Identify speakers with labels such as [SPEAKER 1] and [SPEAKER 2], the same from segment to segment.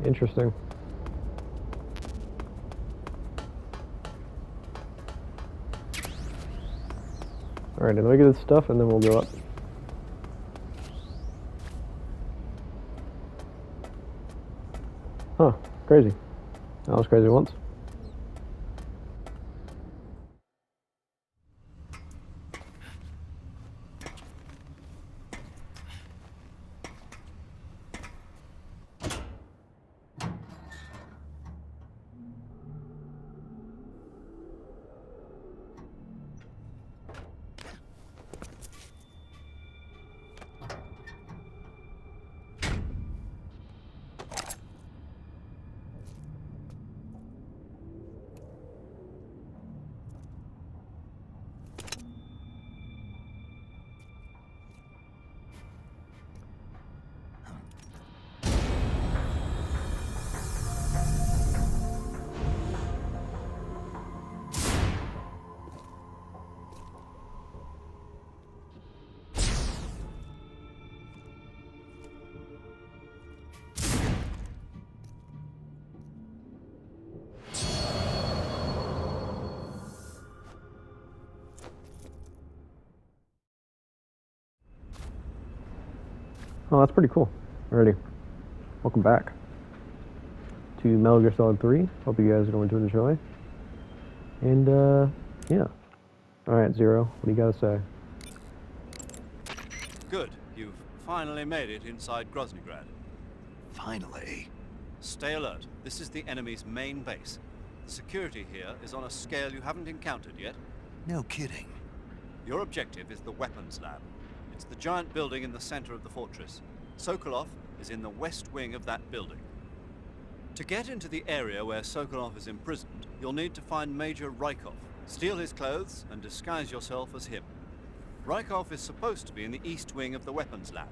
[SPEAKER 1] Interesting. Alright, let me get this stuff and then we'll go up. Huh, crazy. That was crazy once. Oh, that's pretty cool. Alrighty. Welcome back to Metal Gear Solid 3. Hope you guys are going to enjoy. And, yeah. Alright, Zero, what do you gotta say?
[SPEAKER 2] Good. You've finally made it inside Groznygrad.
[SPEAKER 3] Finally.
[SPEAKER 2] Stay alert. This is the enemy's main base. The security here is on a scale you haven't encountered yet.
[SPEAKER 3] No kidding.
[SPEAKER 2] Your objective is the weapons lab. It's the giant building in the center of the fortress. Sokolov is in the west wing of that building. To get into the area where Sokolov is imprisoned, you'll need to find Major Rykov, steal his clothes, and disguise yourself as him. Rykov is supposed to be in the east wing of the weapons lab.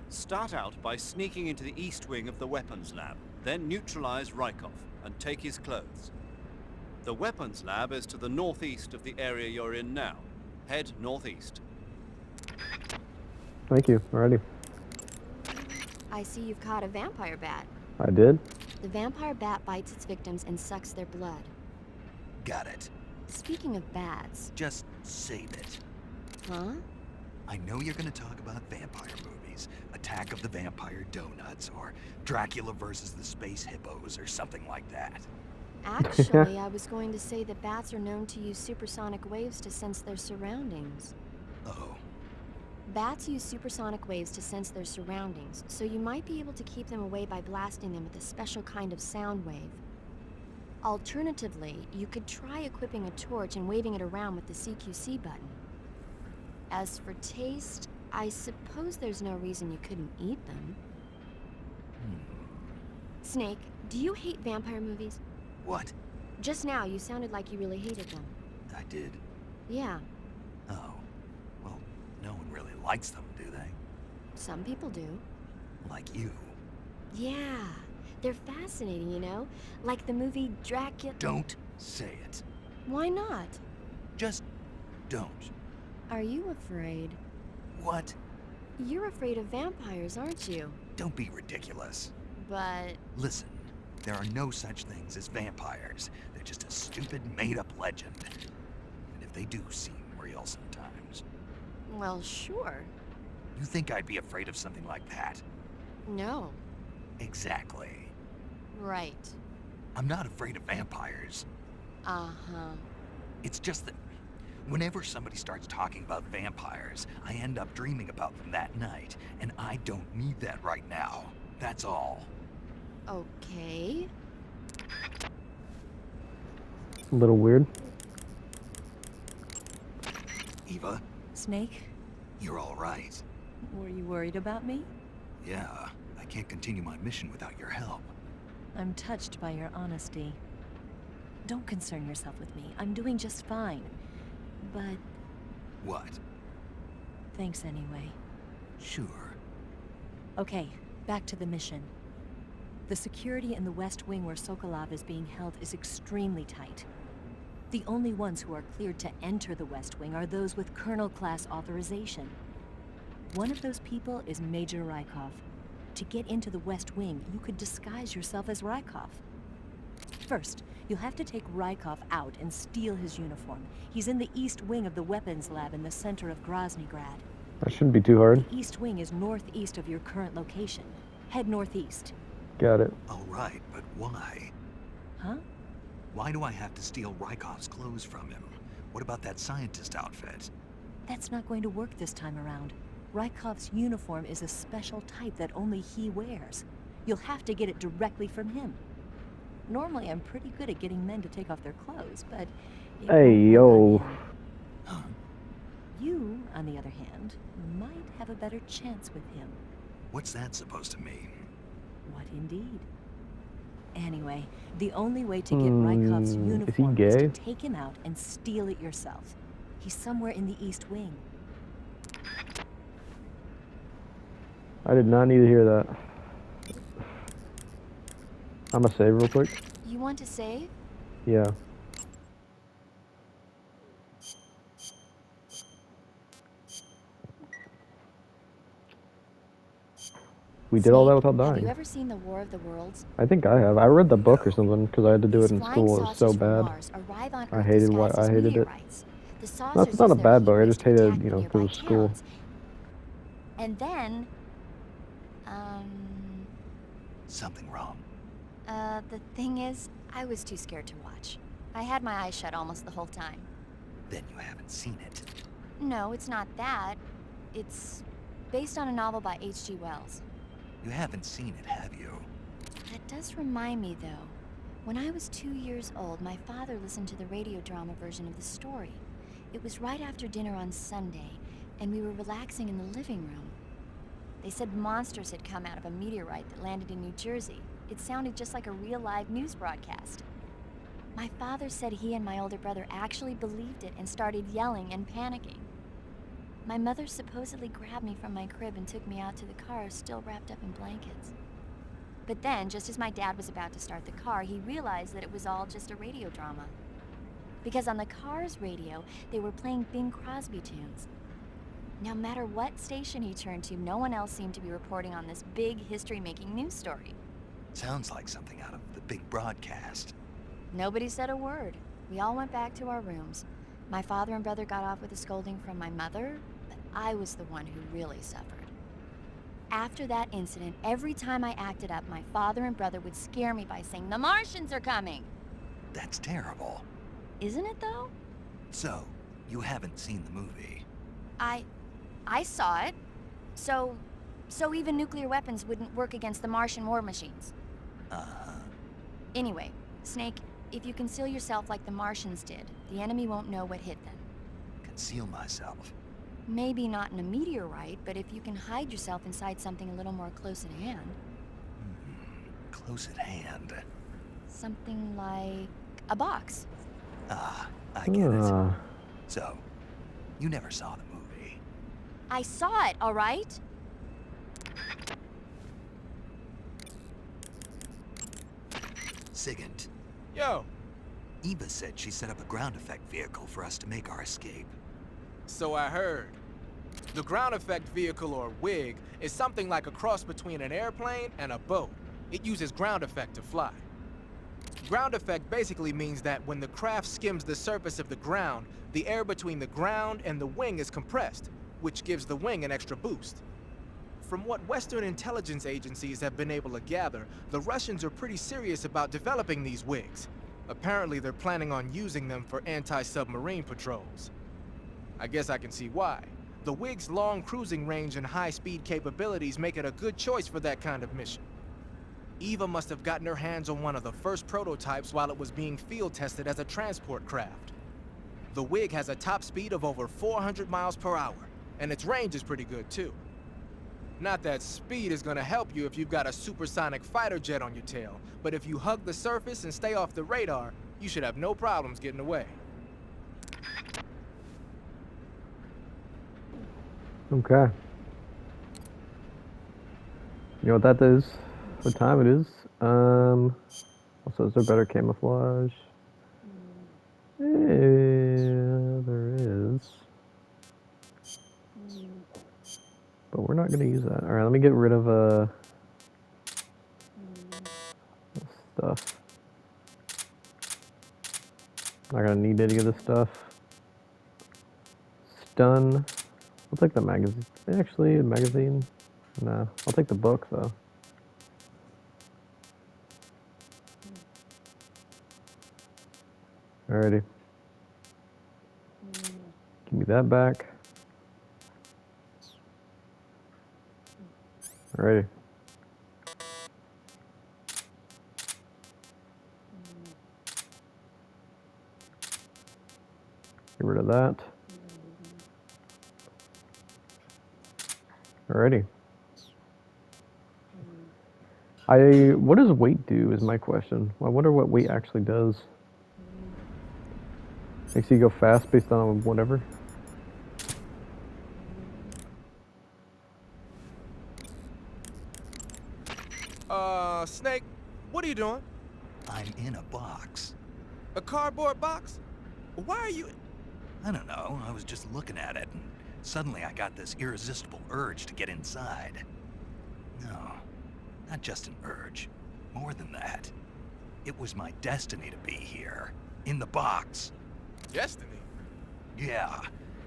[SPEAKER 2] Start out by sneaking into the east wing of the weapons lab, then neutralize Rykov and take his clothes. The weapons lab is to the northeast of the area you're in now. Head northeast.
[SPEAKER 1] Thank you. Alrighty.
[SPEAKER 4] I see you've caught a vampire bat.
[SPEAKER 1] I did?
[SPEAKER 4] The vampire bat bites its victims and sucks their blood.
[SPEAKER 3] Got it.
[SPEAKER 4] Speaking of bats...
[SPEAKER 3] Just save it.
[SPEAKER 4] Huh?
[SPEAKER 3] I know you're gonna talk about vampire movies. Attack of the Vampire Donuts, or Dracula versus the Space Hippos, or something like that.
[SPEAKER 4] Actually, I was going to say that bats are known to use supersonic waves to sense their surroundings.
[SPEAKER 3] Oh.
[SPEAKER 4] Bats use supersonic waves to sense their surroundings, so you might be able to keep them away by blasting them with a special kind of sound wave. Alternatively, you could try equipping a torch and waving it around with the CQC button. As for taste, I suppose there's no reason you couldn't eat them. Snake, do you hate vampire movies?
[SPEAKER 3] What?
[SPEAKER 4] Just now, you sounded like you really hated them.
[SPEAKER 3] I did?
[SPEAKER 4] Yeah,
[SPEAKER 3] Oh. Well, no one really likes them, do they?
[SPEAKER 4] some people do.
[SPEAKER 3] Like you.
[SPEAKER 4] Yeah, they're fascinating, you know? Like the movie Dracula...
[SPEAKER 3] Don't say it.
[SPEAKER 4] Why not?
[SPEAKER 3] Just don't.
[SPEAKER 4] Are you afraid?
[SPEAKER 3] What?
[SPEAKER 4] You're afraid of vampires, aren't you?
[SPEAKER 3] Don't be ridiculous.
[SPEAKER 4] But...
[SPEAKER 3] Listen, there are no such things as vampires. They're just a stupid, made-up legend. And if they do seem real sometimes.
[SPEAKER 4] well, sure.
[SPEAKER 3] You think I'd be afraid of something like that?
[SPEAKER 4] No.
[SPEAKER 3] Exactly.
[SPEAKER 4] Right.
[SPEAKER 3] I'm not afraid of vampires.
[SPEAKER 4] Uh-huh.
[SPEAKER 3] It's just that whenever somebody starts talking about vampires, I end up dreaming about them that night, and I don't need that right now. That's all.
[SPEAKER 4] Okay.
[SPEAKER 1] A little weird.
[SPEAKER 3] Eva,
[SPEAKER 5] Snake,
[SPEAKER 3] you're all right.
[SPEAKER 5] were you worried about me?
[SPEAKER 3] Yeah, I can't continue my mission without your help.
[SPEAKER 5] I'm touched by your honesty. Don't concern yourself with me. I'm doing just fine. But
[SPEAKER 3] What?
[SPEAKER 5] thanks anyway.
[SPEAKER 3] Sure.
[SPEAKER 5] Okay, back to the mission. The security in the West Wing where Sokolov is being held is extremely tight. The only ones who are cleared to enter the West Wing are those with Colonel-class authorization. One of those people is Major Rykov. To get into the West Wing, you could disguise yourself as Rykov. First, you'll have to take Rykov out and steal his uniform. He's in the East Wing of the weapons lab in the center of Groznygrad.
[SPEAKER 1] That shouldn't be too hard.
[SPEAKER 5] The East Wing is northeast of your current location. Head northeast.
[SPEAKER 1] Got it.
[SPEAKER 3] All right, but why?
[SPEAKER 5] Huh?
[SPEAKER 3] Why do I have to steal Rykov's clothes from him? What about that scientist outfit?
[SPEAKER 5] That's not going to work this time around. Rykov's uniform is a special type that only he wears. You'll have to get it directly from him. Normally, I'm pretty good at getting men to take off their clothes, but...
[SPEAKER 1] Hey, yo.
[SPEAKER 3] Huh?
[SPEAKER 5] You, on the other hand, might have a better chance with him.
[SPEAKER 3] What's that supposed to mean?
[SPEAKER 5] What indeed? Anyway, the only way to get Rykov's uniform is
[SPEAKER 1] gay?
[SPEAKER 5] to take him out and steal it yourself. He's somewhere in the East Wing.
[SPEAKER 1] I did not need to hear that. I'm gonna save real quick.
[SPEAKER 4] You want to save?
[SPEAKER 1] Yeah. We did all that without
[SPEAKER 4] Have you
[SPEAKER 1] dying.
[SPEAKER 4] ever seen the War of the Worlds?
[SPEAKER 1] I think I have. I read the book or something because I had to do it
[SPEAKER 4] These
[SPEAKER 1] in
[SPEAKER 4] flying
[SPEAKER 1] school. It was so
[SPEAKER 4] saucers from
[SPEAKER 1] bad.
[SPEAKER 4] Mars arrive on
[SPEAKER 1] I
[SPEAKER 4] Earth
[SPEAKER 1] hated
[SPEAKER 4] disguised as
[SPEAKER 1] I hated it.
[SPEAKER 4] meteorites. The
[SPEAKER 1] It's
[SPEAKER 4] saucers
[SPEAKER 1] not a
[SPEAKER 4] use their
[SPEAKER 1] bad book. I
[SPEAKER 4] heat
[SPEAKER 1] just
[SPEAKER 4] waves to
[SPEAKER 1] hated,
[SPEAKER 4] attack
[SPEAKER 1] you know,
[SPEAKER 4] nearby
[SPEAKER 1] because of school.
[SPEAKER 4] towns. And then,
[SPEAKER 3] Something wrong.
[SPEAKER 4] the thing is, I was too scared to watch. I had my eyes shut almost the whole time.
[SPEAKER 3] Then you haven't seen it.
[SPEAKER 4] No, it's not that. It's based on a novel by H.G. Wells.
[SPEAKER 3] You haven't seen it, have you?
[SPEAKER 4] That does remind me, though. When I was 2 years old, my father listened to the radio drama version of the story. It was right after dinner on Sunday, and we were relaxing in the living room. They said monsters had come out of a meteorite that landed in New Jersey. It sounded just like a real live news broadcast. My father said he and my older brother actually believed it and started yelling and panicking. My mother supposedly grabbed me from my crib and took me out to the car, still wrapped up in blankets. But then, just as my dad was about to start the car, he realized that it was all just a radio drama. Because on the car's radio, they were playing Bing Crosby tunes. No matter what station he turned to, no one else seemed to be reporting on this big history-making news story.
[SPEAKER 3] Sounds like something out of the big broadcast.
[SPEAKER 4] Nobody said a word. We all went back to our rooms. My father and brother got off with a scolding from my mother, but I was the one who really suffered. After that incident, every time I acted up, my father and brother would scare me by saying, "The Martians are coming!"
[SPEAKER 3] That's terrible.
[SPEAKER 4] Isn't it, though?
[SPEAKER 3] So, you haven't seen the movie?
[SPEAKER 4] I saw it. So even nuclear weapons wouldn't work against the Martian war machines.
[SPEAKER 3] Uh-huh.
[SPEAKER 4] Anyway, Snake, if you conceal yourself like the Martians did, the enemy won't know what hit them.
[SPEAKER 3] Conceal myself.
[SPEAKER 4] Maybe not in a meteorite, but if you can hide yourself inside something a little more close at hand.
[SPEAKER 3] Close at hand.
[SPEAKER 4] Something like a box.
[SPEAKER 3] Ah, I get it.
[SPEAKER 1] Ah.
[SPEAKER 3] So, you never saw the movie?
[SPEAKER 4] I saw it, all right?
[SPEAKER 3] Sigint,
[SPEAKER 6] Yo,
[SPEAKER 3] Eva said she set up a ground effect vehicle for us to make our escape.
[SPEAKER 6] so I heard. The ground effect vehicle, or WIG, is something like a cross between an airplane and a boat. It uses ground effect to fly. Ground effect basically means that when the craft skims the surface of the ground, the air between the ground and the wing is compressed, which gives the wing an extra boost. From what Western intelligence agencies have been able to gather, the Russians are pretty serious about developing these WIGs. Apparently, they're planning on using them for anti-submarine patrols. I guess I can see why. The WIG's long cruising range and high-speed capabilities make it a good choice for that kind of mission. Eva must have gotten her hands on one of the first prototypes while it was being field tested as a transport craft. The WIG has a top speed of over 400 miles per hour, and its range is pretty good too. Not that speed is gonna help you if you've got a supersonic fighter jet on your tail, but if you hug the surface and stay off the radar, you should have no problems getting away.
[SPEAKER 1] Okay. You know what that is? What time it is? Also, is there better camouflage? Yeah, there is. But we're not gonna use that. Alright, let me get rid of, stuff. Not gonna need any of this stuff. Stun. I'll take the magazine. Actually, the magazine. Nah, I'll take the book though. Alrighty. Give me that back. Alrighty. Get rid of that. Alrighty. What does weight do is my question. I wonder what weight actually does. Makes you go fast based on whatever.
[SPEAKER 6] Snake, what are you doing?
[SPEAKER 3] I'm in a box.
[SPEAKER 6] A cardboard box? Why are you...
[SPEAKER 3] I don't know, I was just looking at it, and suddenly I got this irresistible urge to get inside. No, not just an urge. More than that. It was my destiny to be here. In the box.
[SPEAKER 6] Destiny?
[SPEAKER 3] Yeah,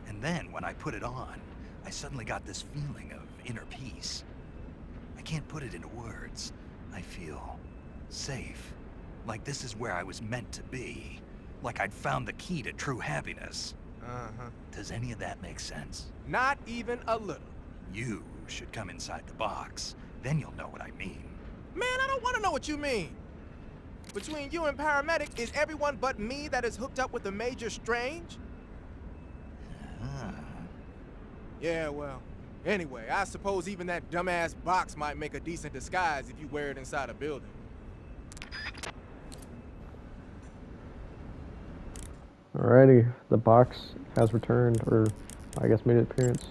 [SPEAKER 3] and then when I put it on, I suddenly got this feeling of inner peace. I can't put it into words. I feel safe. Like this is where I was meant to be. Like I'd found the key to true happiness.
[SPEAKER 6] Uh-huh.
[SPEAKER 3] Does any of that make sense?
[SPEAKER 6] Not even a little.
[SPEAKER 3] You should come inside the box. Then you'll know what I mean.
[SPEAKER 6] Man, I don't want to know what you mean. Between you and Paramedic, is everyone but me that is hooked up with the Major Strange?
[SPEAKER 3] Ah.
[SPEAKER 6] Yeah, well, anyway, I suppose even that dumbass box might make a decent disguise if you wear it inside a building.
[SPEAKER 1] Alrighty, the box has returned, or I guess made an appearance.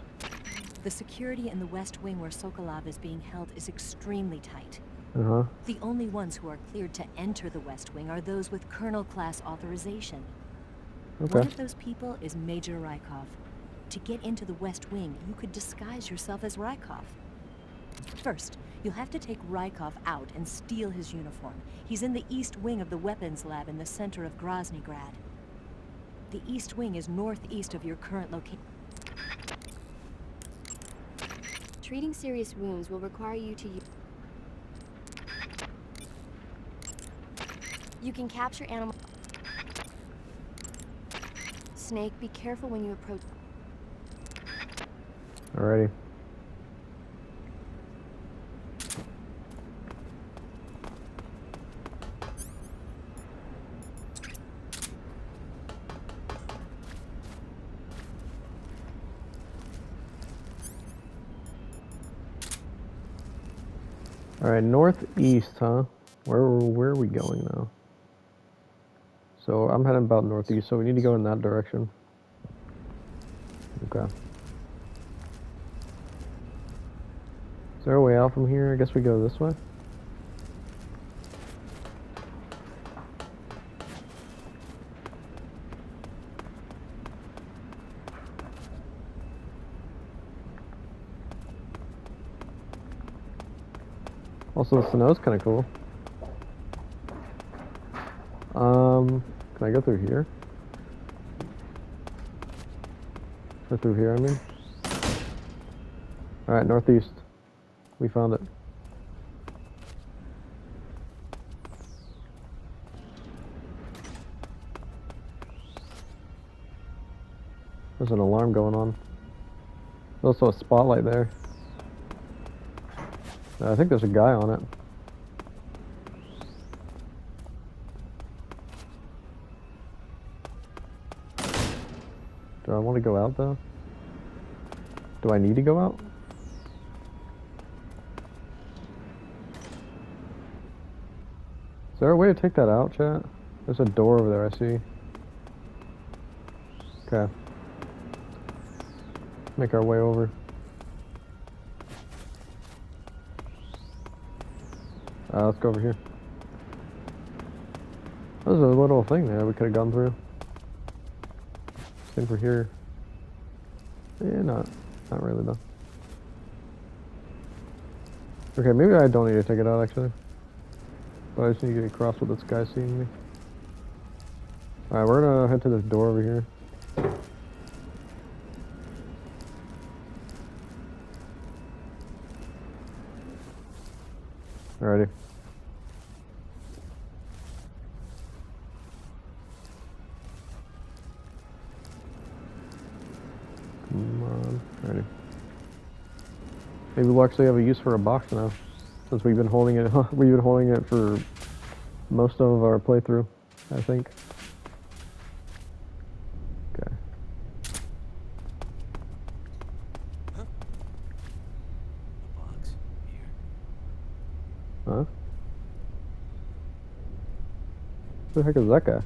[SPEAKER 5] The security in the West Wing where Sokolov is being held is extremely tight.
[SPEAKER 1] Uh-huh.
[SPEAKER 5] The only ones who are cleared to enter the West Wing are those with Colonel-class authorization.
[SPEAKER 1] Okay.
[SPEAKER 5] One of those people is Major Rykov. To get into the West Wing, you could disguise yourself as Rykov. First, you'll have to take Rykov out and steal his uniform. He's in the East Wing of the weapons lab in the center of Groznygrad. The East Wing is northeast of your current location.
[SPEAKER 4] Treating serious wounds will require you to use... You can capture animal... Snake, be careful when you approach...
[SPEAKER 1] Alrighty. Alright, northeast, huh? Where are we going now? So I'm heading about northeast, so we need to go in that direction. Okay. Is there a way out from here? I guess we go this way. Also, the snow's kind of cool. Can I go through here? Or through here, I mean? Alright, northeast. We found it. There's an alarm going on. There's also a spotlight there. I think there's a guy on it. Do I want to go out though? Do I need to go out? Is there a way to take that out, chat? There's a door over there, I see. Okay. Make our way over. Let's go over here. There's a little thing there we could have gone through. I think we're here. Yeah, not really though. Okay, maybe I don't need to take it out actually. But I just need to get across with this guy seeing me. Alright, we're gonna head to this door over here. Alrighty. Come on. Alrighty. Maybe we'll actually have a use for a box now, since we've been holding it. We've been holding it for most of our playthrough, I think. Okay.
[SPEAKER 6] Box here.
[SPEAKER 1] Huh? Who the heck is that guy?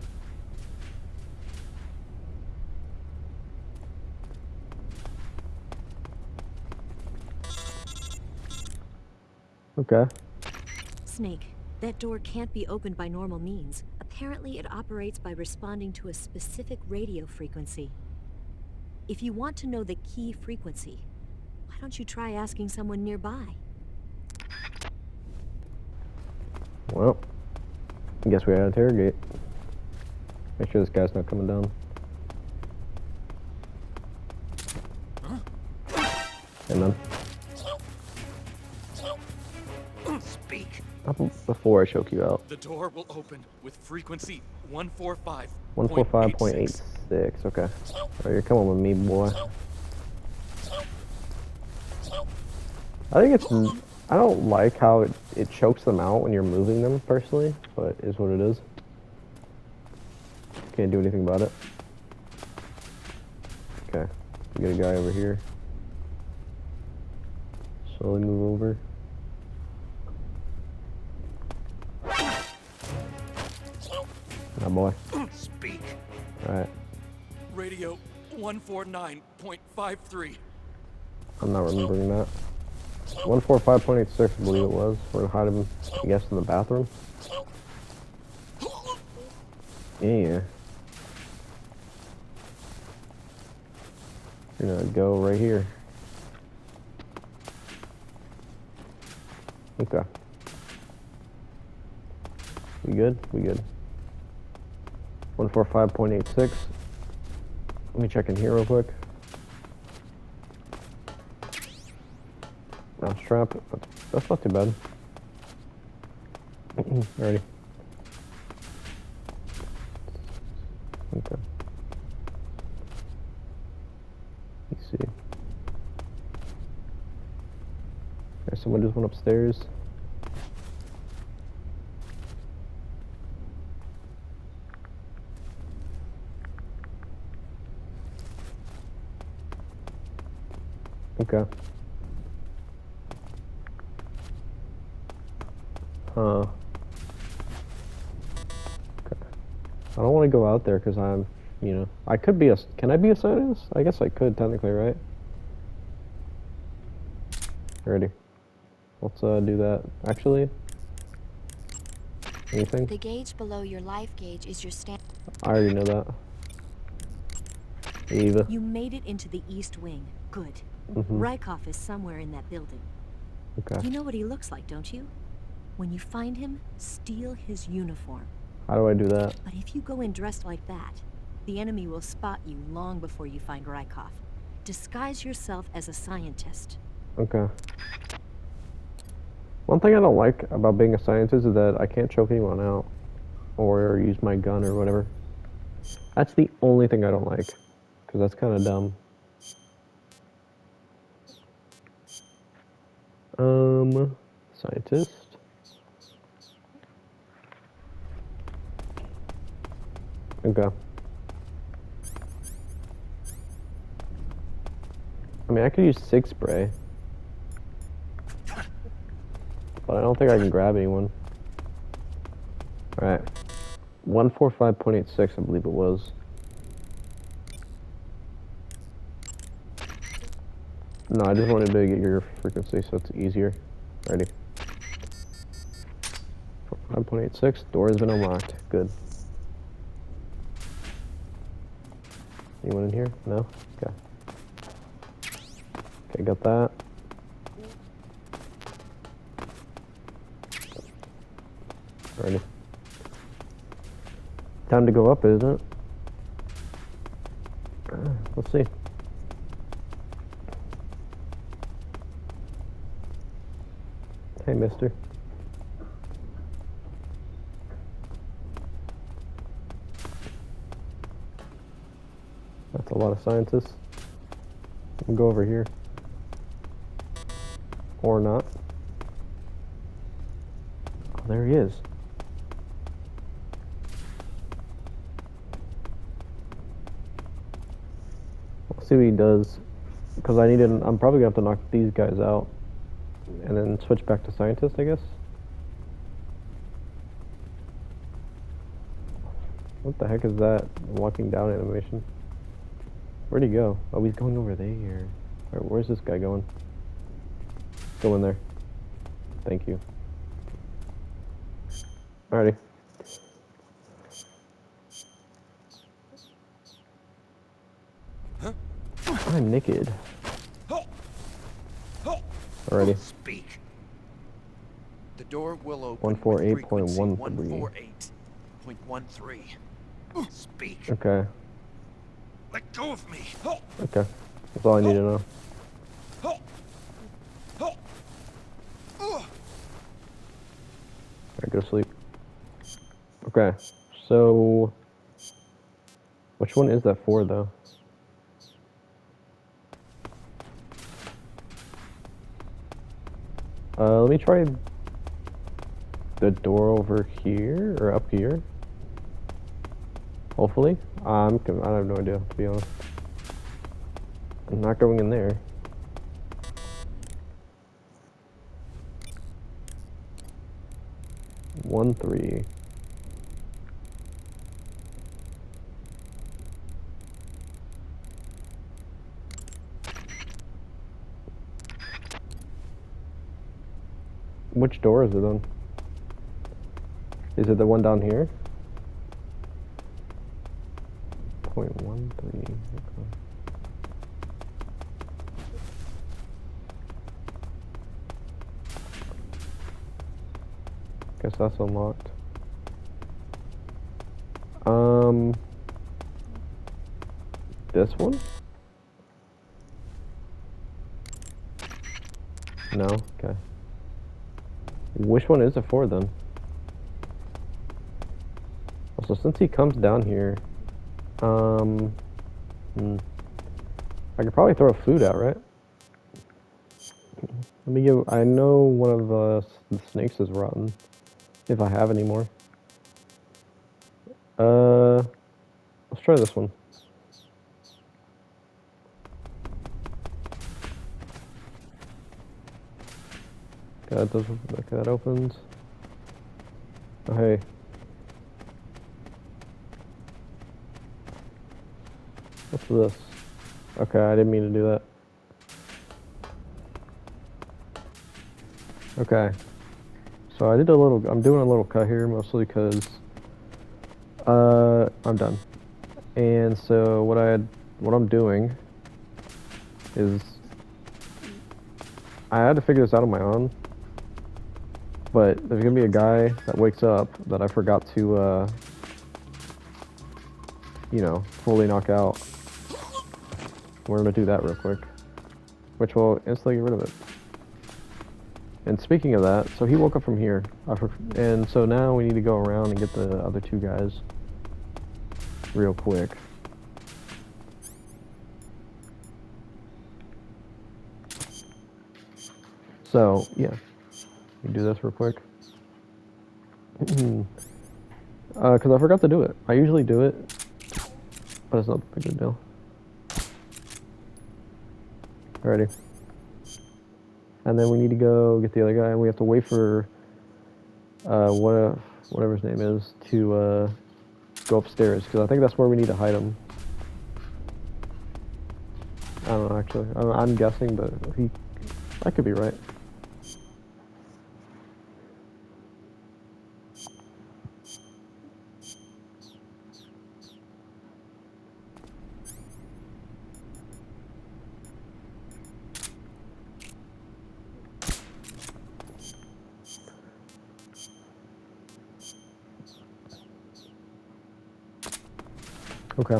[SPEAKER 1] Okay.
[SPEAKER 5] Snake, that door can't be opened by normal means. Apparently, it operates by responding to a specific radio frequency. If you want to know the key frequency, why don't you try asking someone nearby?
[SPEAKER 1] Well, I guess we gotta interrogate. Make sure this guy's not coming down. Hey, man.
[SPEAKER 3] Speak.
[SPEAKER 1] Before I choke you out.
[SPEAKER 7] The door will open with frequency 145.
[SPEAKER 1] 145.86. Okay. Alright, you're coming with me, boy. I think it's... I don't like how it chokes them out when you're moving them, personally, but it is what it is. Can't do anything about it. Okay. We got a guy over here. Slowly move over. Oh boy.
[SPEAKER 3] Speak.
[SPEAKER 1] Alright.
[SPEAKER 7] Radio 149.53.
[SPEAKER 1] I'm not remembering that. 145.86, I believe it was. We're gonna hide him, I guess, in the bathroom. Yeah. We're gonna go right here. Okay. We good? We good. 145.86. Let me check in here real quick. Mouse trap. That's not too bad. Alrighty. Okay. Let's see. Okay, someone just went upstairs. Okay. Huh. Okay. I don't want to go out there because I'm, you know, I could be a, can I be a scientist? I guess I could technically, right? Ready. Let's do that. Actually, anything?
[SPEAKER 4] The gauge below your life gauge is your stand.
[SPEAKER 1] I already know that. Eva.
[SPEAKER 5] You made it into the East Wing. Good.
[SPEAKER 1] Mm-hmm.
[SPEAKER 5] Rykov is somewhere in that building.
[SPEAKER 1] Okay.
[SPEAKER 5] You know what he looks like, don't you? When you find him, steal his uniform.
[SPEAKER 1] How do I do that?
[SPEAKER 5] But if you go in dressed like that, the enemy will spot you long before you find Rykov. Disguise yourself as a scientist.
[SPEAKER 1] Okay. One thing I don't like about being a scientist is that I can't choke anyone out or use my gun or whatever. That's the only thing I don't like, because that's kind of dumb. Scientist. Okay. I mean, I could use SIG spray, but I don't think I can grab anyone. Alright. 145.86, I believe it was. No, I just wanted to get your frequency so it's easier. Ready. 5.86, door has been unlocked. Good. Anyone in here? No? Okay. Okay, got that. Alrighty. Time to go up, isn't it? Let's see. Hey, mister. That's a lot of scientists. We'll go over here. Or not. Oh, there he is. We'll see what he does. Because I'm probably gonna have to knock these guys out. And then switch back to scientist, I guess. What the heck is that? Walking down animation. Where'd he go? Oh, he's going over there. Alright, where's this guy going? Go in there. Thank you. Alrighty. I'm naked. Alrighty.
[SPEAKER 3] Speak.
[SPEAKER 7] The door will open.
[SPEAKER 1] 148.13.
[SPEAKER 7] 148.13.
[SPEAKER 3] Speak.
[SPEAKER 1] Okay.
[SPEAKER 3] Let go of me.
[SPEAKER 1] Okay. That's all I need to know. Alright, go to sleep. Okay. So which one is that for though? Let me try the door over here or up here. Hopefully. I have no idea, to be honest. I'm not going in there. One, 3. Which door is it on? Is it the one down here? 0.13. Okay. Guess that's unlocked. This one? No? Okay. Which one is it for then? So since he comes down here, I could probably throw food out, right? Let me give. I know one of the snakes is rotten, if I have any more. Let's try this one. Okay, that opens. Oh, hey. What's this? Okay, I didn't mean to do that. Okay. So I'm doing a little cut here, mostly because I'm done. And so what I'm doing is I had to figure this out on my own. But there's gonna be a guy that wakes up that I forgot to, you know, fully knock out. We're gonna do that real quick, which will instantly get rid of it. And speaking of that, so he woke up from here, and so now we need to go around and get the other two guys real quick. So yeah. Let me do this real quick. Because I forgot to do it. I usually do it, but it's not a big deal. Alrighty. And then we need to go get the other guy, and we have to wait for whatever his name is to go upstairs, because I think that's where we need to hide him. I don't know, actually. I'm guessing, but I could be right. Okay.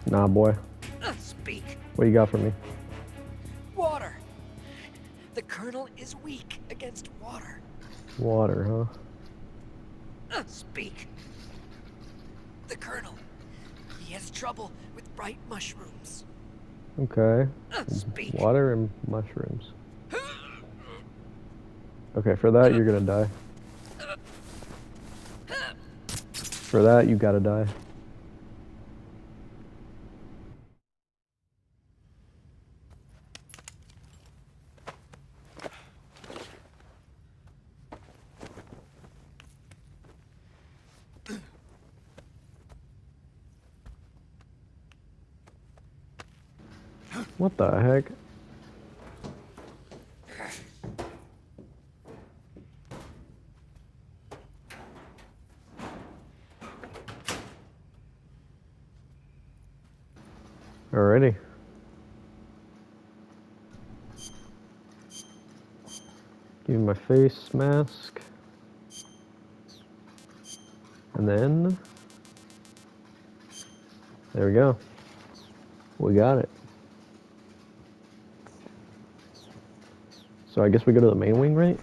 [SPEAKER 1] Nah, boy.
[SPEAKER 8] Speak.
[SPEAKER 1] What you got for me?
[SPEAKER 8] Water. The Colonel is weak against water.
[SPEAKER 1] Water, huh?
[SPEAKER 8] Speak. The Colonel. He has trouble with bright mushrooms.
[SPEAKER 1] Okay.
[SPEAKER 8] Speak.
[SPEAKER 1] Water and mushrooms. Okay, for that you're gonna die. For that you gotta die. What the heck? Alrighty. Give me my face mask. And then... there we go. We got it. So I guess we go to the main wing, right?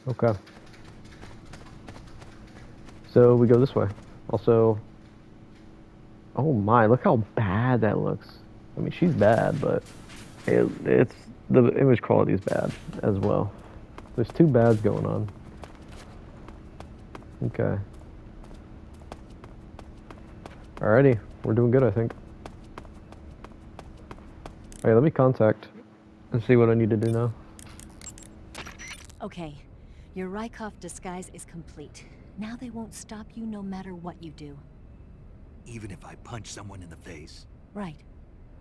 [SPEAKER 1] Okay. So we go this way. Also, oh my, look how bad that looks. I mean, she's bad, but it's the image quality is bad as well. There's two bads going on. Okay. Alrighty, we're doing good, I think. Alright, let me contact and see what I need to do now.
[SPEAKER 5] Okay, your Rykov disguise is complete. Now they won't stop you no matter what you do.
[SPEAKER 3] Even if I punch someone in the face?
[SPEAKER 5] Right.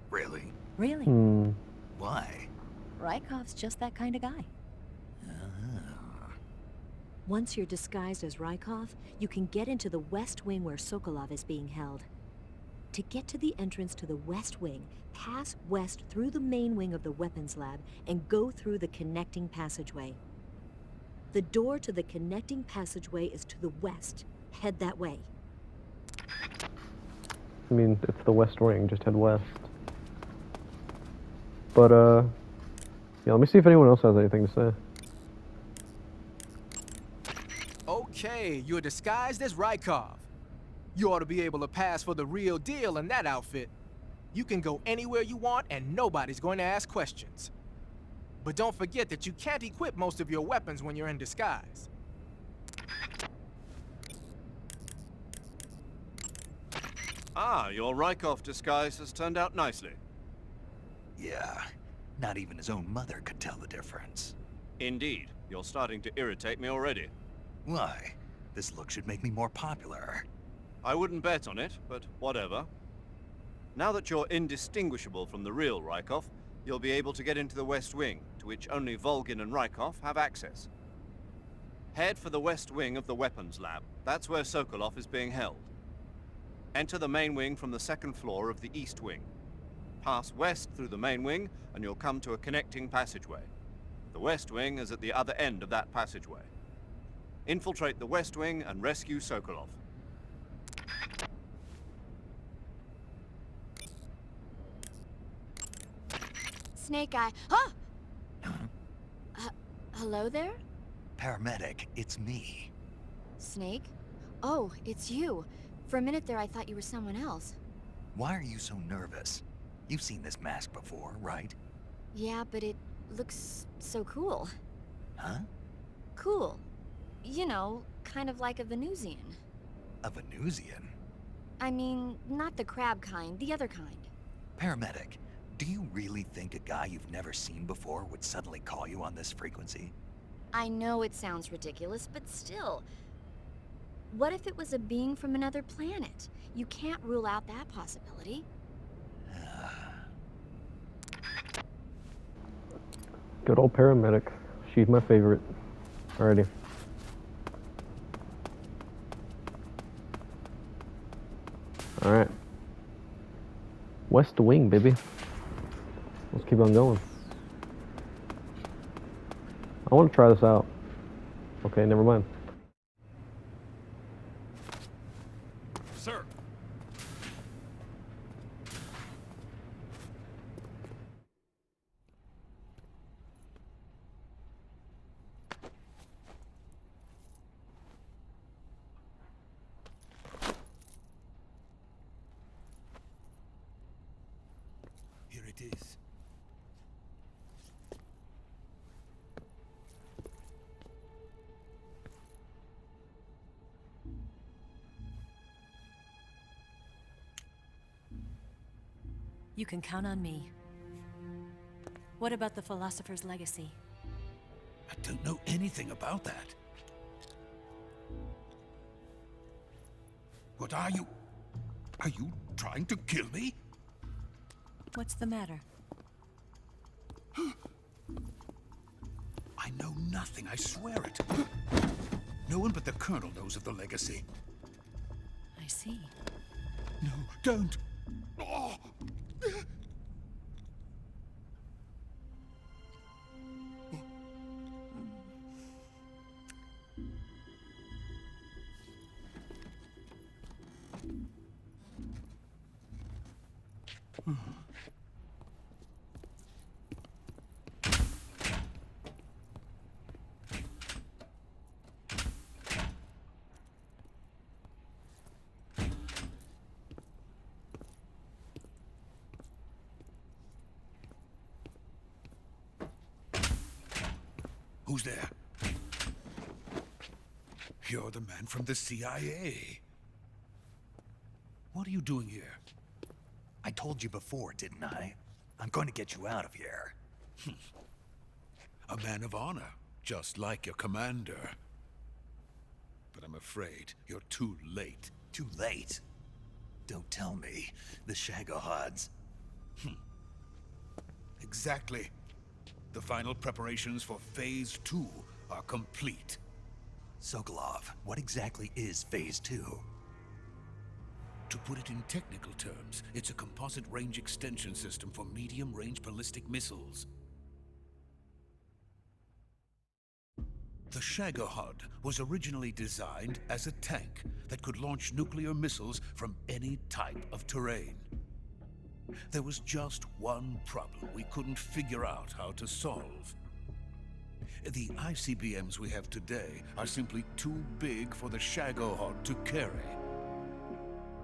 [SPEAKER 3] Really?
[SPEAKER 5] Really?
[SPEAKER 3] Why?
[SPEAKER 5] Rykov's just that kind of guy. Once you're disguised as Rykov, you can get into the West Wing where Sokolov is being held. To get to the entrance to the West Wing, pass west through the main wing of the weapons lab and go through the connecting passageway. The door to the connecting passageway is to the west. Head that way.
[SPEAKER 1] I mean, it's the West Wing, just head west. But, yeah, let me see if anyone else has anything to say.
[SPEAKER 6] Okay, you're disguised as Rykov. You ought to be able to pass for the real deal in that outfit. You can go anywhere you want and nobody's going to ask questions. But don't forget that you can't equip most of your weapons when you're in disguise.
[SPEAKER 2] Ah, your Rykov disguise has turned out nicely.
[SPEAKER 3] Yeah, not even his own mother could tell the difference.
[SPEAKER 2] Indeed, you're starting to irritate me already.
[SPEAKER 3] Why? This look should make me more popular.
[SPEAKER 2] I wouldn't bet on it, but whatever. Now that you're indistinguishable from the real Rykov, you'll be able to get into the West Wing, to which only Volgin and Rykov have access. Head for the West Wing of the weapons lab. That's where Sokolov is being held. Enter the main wing from the second floor of the East Wing. Pass west through the main wing, and you'll come to a connecting passageway. The West Wing is at the other end of that passageway. Infiltrate the West Wing and rescue Sokolov.
[SPEAKER 4] Snake Eye. Huh? Hello there?
[SPEAKER 3] Paramedic, it's me.
[SPEAKER 4] Snake? Oh, it's you. For a minute there, I thought you were someone else.
[SPEAKER 3] Why are you so nervous? You've seen this mask before, right?
[SPEAKER 4] Yeah, but it looks so cool.
[SPEAKER 3] Huh?
[SPEAKER 4] Cool. You know, kind of like a Venusian.
[SPEAKER 3] A Venusian?
[SPEAKER 4] I mean, not the crab kind, the other kind.
[SPEAKER 3] Paramedic, do you really think a guy you've never seen before would suddenly call you on this frequency?
[SPEAKER 4] I know it sounds ridiculous, but still. What if it was a being from another planet? You can't rule out that possibility.
[SPEAKER 1] Good old paramedic. She's my favorite. Alrighty. Alright. West Wing, baby. Let's keep on going. I want to try this out. Okay, never mind.
[SPEAKER 7] Sir.
[SPEAKER 3] Here it is.
[SPEAKER 5] You can count on me. What about the philosopher's legacy?
[SPEAKER 3] I don't know anything about that.
[SPEAKER 9] But are you trying to kill me?
[SPEAKER 5] What's the matter?
[SPEAKER 9] I know nothing, I swear it. No one but the Colonel knows of the legacy.
[SPEAKER 5] I see.
[SPEAKER 9] No, don't! Oh. Who's there? You're the man from the CIA. What are you doing here?
[SPEAKER 3] I told you before, didn't I? I'm going to get you out of here.
[SPEAKER 9] A man of honor, just like your commander. But I'm afraid you're too late.
[SPEAKER 3] Too late? Don't tell me. The Shagohods.
[SPEAKER 9] Exactly. The final preparations for Phase 2 are complete.
[SPEAKER 3] Sokolov, what exactly is Phase 2?
[SPEAKER 9] To put it in technical terms, it's a composite range extension system for medium-range ballistic missiles. The Shagohod was originally designed as a tank that could launch nuclear missiles from any type of terrain. There was just one problem we couldn't figure out how to solve. The ICBMs we have today are simply too big for the Shagohod to carry.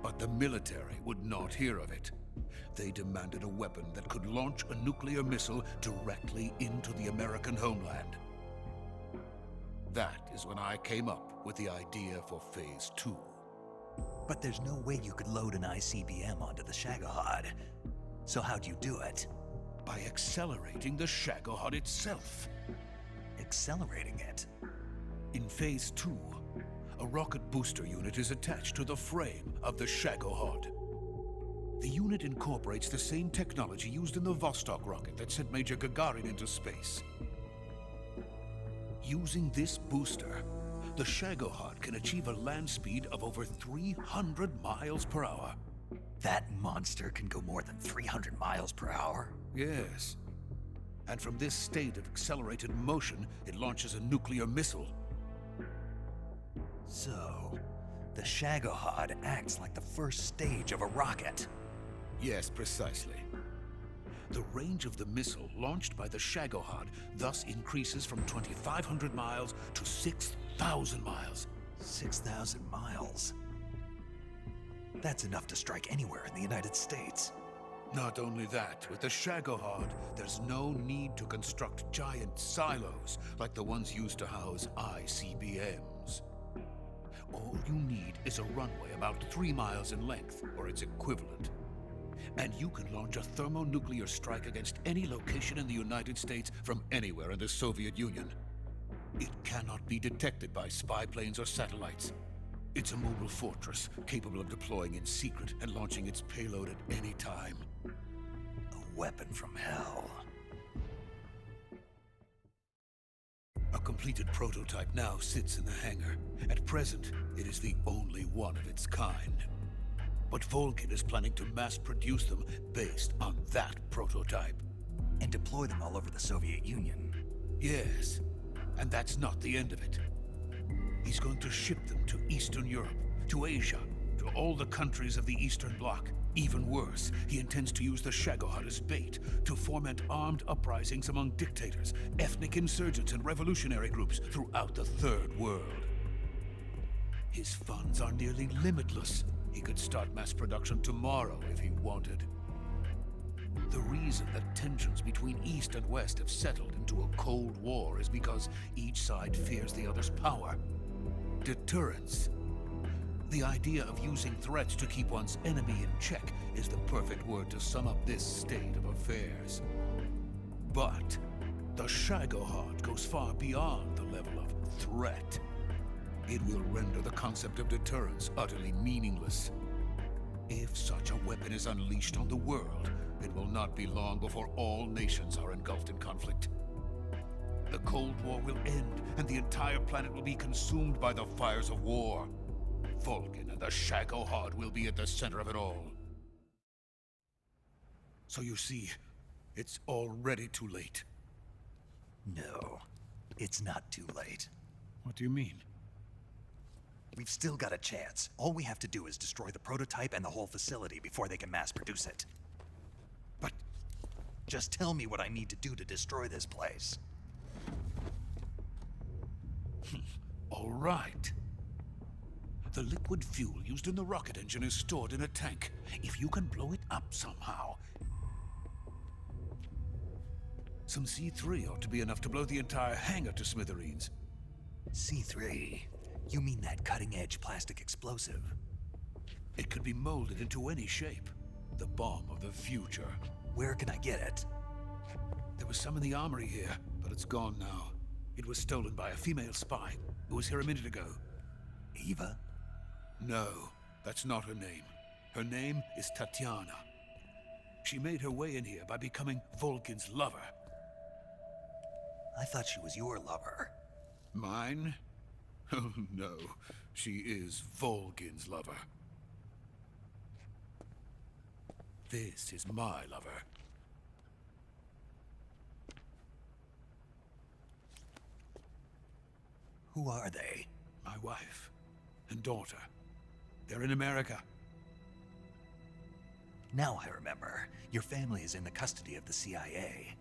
[SPEAKER 9] But the military would not hear of it. They demanded a weapon that could launch a nuclear missile directly into the American homeland. That is when I came up with the idea for Phase 2.
[SPEAKER 3] But there's no way you could load an ICBM onto the Shagohod. So how'd you do it?
[SPEAKER 9] By accelerating the Shagohod itself.
[SPEAKER 3] Accelerating it?
[SPEAKER 9] In Phase 2, a rocket booster unit is attached to the frame of the Shagohod. The unit incorporates the same technology used in the Vostok rocket that sent Major Gagarin into space. Using this booster, the Shagohod can achieve a land speed of over 300 miles per hour.
[SPEAKER 3] That monster can go more than 300 miles per hour?
[SPEAKER 9] Yes. And from this state of accelerated motion, it launches a nuclear missile.
[SPEAKER 3] So, the Shagohod acts like the first stage of a rocket.
[SPEAKER 9] Yes, precisely. The range of the missile launched by the Shagohod thus increases from 2,500 miles to 6,000 miles.
[SPEAKER 3] 6,000 miles? That's enough to strike anywhere in the United States.
[SPEAKER 9] Not only that, with the Shagohod, there's no need to construct giant silos like the ones used to house ICBMs. All you need is a runway about 3 miles in length, or its equivalent. And you can launch a thermonuclear strike against any location in the United States from anywhere in the Soviet Union. It cannot be detected by spy planes or satellites. It's a mobile fortress, capable of deploying in secret and launching its payload at any time.
[SPEAKER 3] A weapon from hell.
[SPEAKER 9] A completed prototype now sits in the hangar. At present, it is the only one of its kind. But Volkin is planning to mass-produce them based on that prototype.
[SPEAKER 3] And deploy them all over the Soviet Union.
[SPEAKER 9] Yes, and that's not the end of it. He's going to ship them to Eastern Europe, to Asia, to all the countries of the Eastern Bloc. Even worse, he intends to use the Shagohod as bait to foment armed uprisings among dictators, ethnic insurgents, and revolutionary groups throughout the Third World. His funds are nearly limitless. He could start mass production tomorrow if he wanted. The reason that tensions between East and West have settled into a Cold War is because each side fears the other's power. Deterrence. The idea of using threats to keep one's enemy in check is the perfect word to sum up this state of affairs. But the Shagohod goes far beyond the level of threat. It will render the concept of deterrence utterly meaningless. If such a weapon is unleashed on the world, it will not be long before all nations are engulfed in conflict. The Cold War will end, and the entire planet will be consumed by the fires of war. Vulcan and the Shagohod will be at the center of it all. So you see, it's already too late.
[SPEAKER 3] No, it's not too late.
[SPEAKER 9] What do you mean?
[SPEAKER 3] We've still got a chance. All we have to do is destroy the prototype and the whole facility before they can mass produce it.
[SPEAKER 9] But
[SPEAKER 3] just tell me what I need to do to destroy this place.
[SPEAKER 9] all right. The liquid fuel used in the rocket engine is stored in a tank. If you can blow it up somehow, some C3 ought to be enough to blow the entire hangar to smithereens.
[SPEAKER 3] C3? You mean that cutting-edge plastic explosive?
[SPEAKER 9] It could be molded into any shape. The bomb of the future.
[SPEAKER 3] Where can I get it?
[SPEAKER 9] There was some in the armory here, but it's gone now. It was stolen by a female spy who was here a minute ago.
[SPEAKER 3] Eva?
[SPEAKER 9] No, that's not her name. Her name is Tatiana. She made her way in here by becoming Vulcan's lover.
[SPEAKER 3] I thought she was your lover.
[SPEAKER 9] Mine? Oh no, she is Vulcan's lover. This is my lover.
[SPEAKER 3] Who are they?
[SPEAKER 9] My wife and daughter. They're in America.
[SPEAKER 3] Now I remember. Your family is in the custody of the CIA.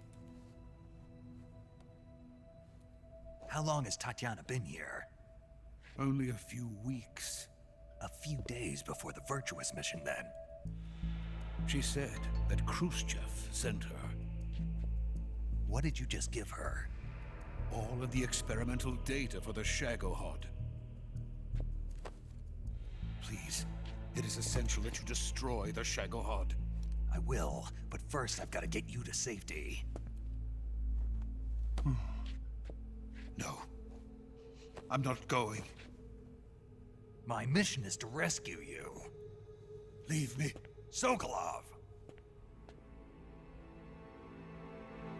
[SPEAKER 3] How long has Tatiana been here?
[SPEAKER 9] Only a few weeks.
[SPEAKER 3] A few days before the Virtuous mission, then.
[SPEAKER 9] She said that Khrushchev sent her.
[SPEAKER 3] What did you just give her?
[SPEAKER 9] All of the experimental data for the Shagohod. Please, it is essential that you destroy the Shagohod.
[SPEAKER 3] I will, but first I've got to get you to safety.
[SPEAKER 9] No. I'm not going.
[SPEAKER 3] My mission is to rescue you.
[SPEAKER 9] Leave me.
[SPEAKER 3] Sokolov!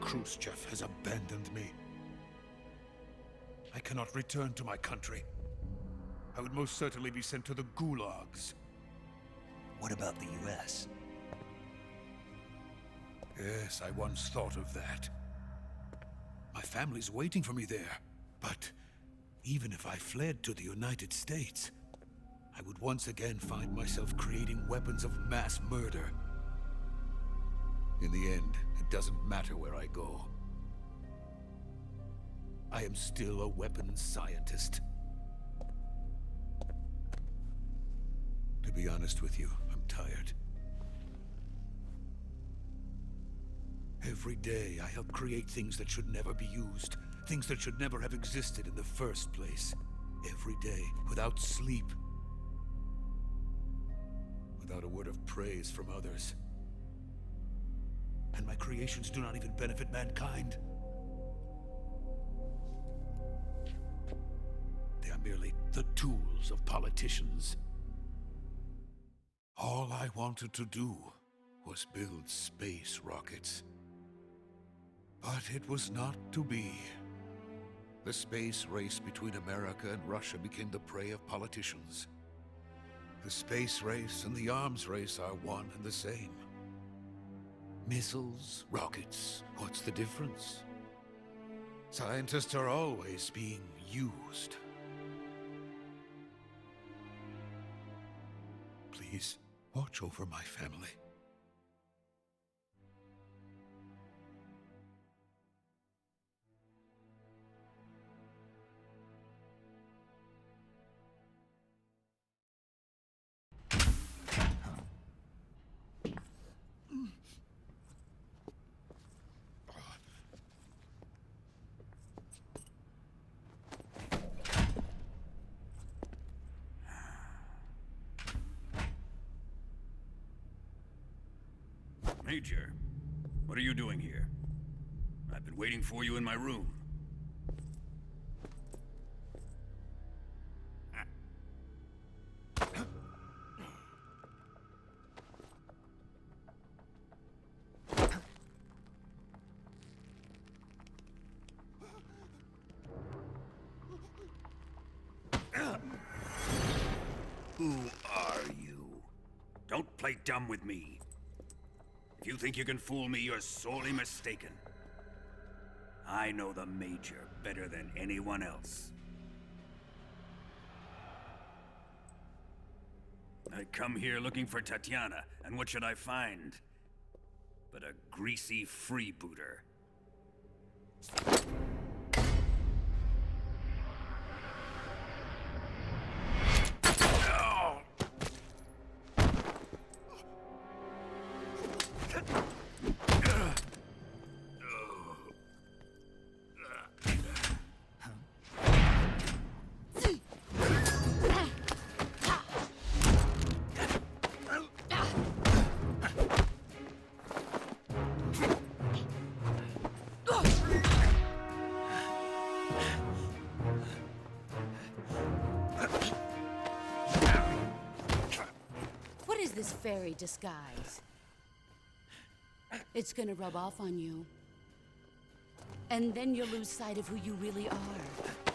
[SPEAKER 9] Khrushchev has abandoned me. I cannot return to my country. I would most certainly be sent to the gulags.
[SPEAKER 3] What about the US?
[SPEAKER 9] Yes, I once thought of that. My family's waiting for me there. But even if I fled to the United States, I would once again find myself creating weapons of mass murder. In the end, it doesn't matter where I go. I am still a weapons scientist. To be honest with you, I'm tired. Every day, I help create things that should never be used. Things that should never have existed in the first place. Every day, without sleep. Without a word of praise from others. And my creations do not even benefit mankind. They are merely the tools of politicians. All I wanted to do was build space rockets. But it was not to be. The space race between America and Russia became the prey of politicians. The space race and the arms race are one and the same. Missiles, rockets, what's the difference? Scientists are always being used. Please, watch over my family.
[SPEAKER 10] Major, what are you doing here? I've been waiting for you in my room. Who are you? Don't play dumb with me. If you think you can fool me, you're sorely mistaken. I know the Major better than anyone else. I come here looking for Tatiana, and what should I find? But a greasy freebooter.
[SPEAKER 11] What is this fairy disguise? It's gonna rub off on you. And then you'll lose sight of who you really are.